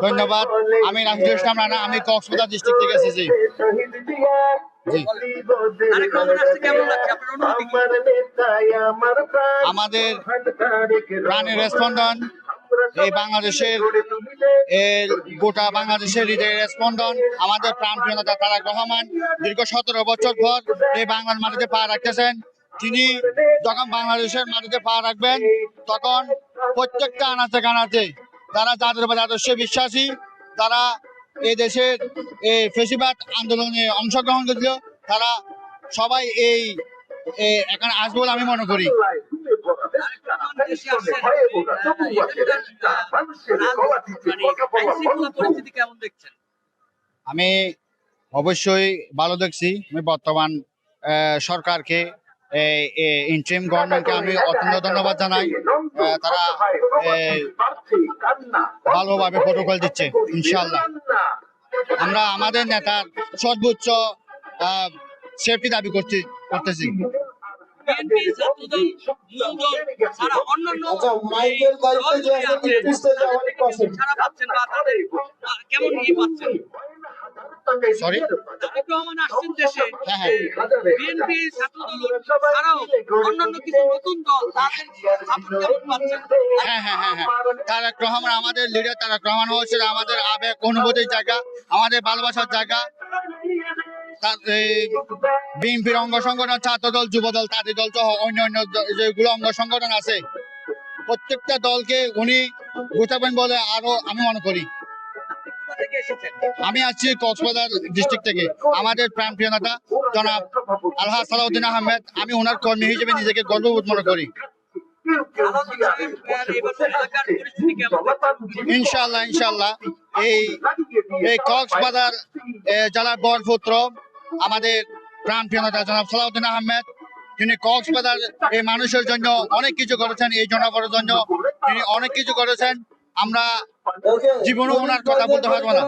ধন্যবাদ। আমি রাজুল ইসলাম রানা, আমি কক্সবাজার ডিস্ট্রিক্ট থেকে এসেছি। জি, আমাদের প্রাণের স্পন্দন এই বাংলাদেশের গোটা বাংলাদেশের হৃদয়ের স্পন্দন আমাদের প্রাণপ্রিয় নেতা তারেক রহমান দীর্ঘ 17 বছর পর এই বাংলার মাটিতে পা রাখতেছেন। তিনি যখন বাংলাদেশের মাটিতে পা রাখবেন তখন প্রত্যেকটা আনাচে কানাচে তারা যাদের উপর আদর্শে বিশ্বাসী, তারা এই দেশের এই ফেসিবাদ আন্দোলনে অংশগ্রহণ করেছিল, তারা সবাই এই এখানে আসবে বলে আমি মনে করি। আমি অবশ্যই ভালো দেখছি। আমি বর্তমান সরকারকে, ইন্টারিম গভর্নমেন্টকে আমি অত্যন্ত ধন্যবাদ জানাই। তারা ভালোভাবে প্রোটোকল দিচ্ছে। ইনশাআল্লাহ আমরা আমাদের নেতার সর্বোচ্চ সেফটি দাবি করতেছি। সরি, আসছেন দেশে, বিএনপি ছাত্রদল ছাড়াও অন্যান্য কিছু নতুন দল তারেক রহমান আমাদের লিডার। তারেক রহমান হচ্ছে আমাদের আবেগ অনুভূতির জায়গা, আমাদের ভালোবাসার জায়গা। বিএনপির অঙ্গ সংগঠন, ছাত্রদল, যুবদল, তাঁতি দল সহ অন্যান্য যেগুলো অঙ্গ সংগঠন আছে, প্রত্যেকটা দলকে উনি গোছাবেন বলে আরো আমি মনে করি। আমি আসছি কক্সবাজার ডিস্ট্রিক্ট থেকে। আমাদের প্রাণপ্রিয় নেতা জনাব আলহাজ সালাউদ্দিন আহমেদ, আমি ওনার কর্মী হিসেবে নিজেকে গর্ববোধ মনে করি। ইনশাআল্লাহ ইনশাআল্লাহ এই কক্সবাজার জেলার বরপুত্র আমাদের প্রাণপ্রিয় নেতা জনাব সালাউদ্দিন আহমেদ, তিনি কক্সবাজার এই মানুষের জন্য অনেক কিছু করেছেন, এই জনগণের জন্য তিনি অনেক কিছু করেছেন। আমরা জীবনেও ওনার কথা বলতে পারবো না।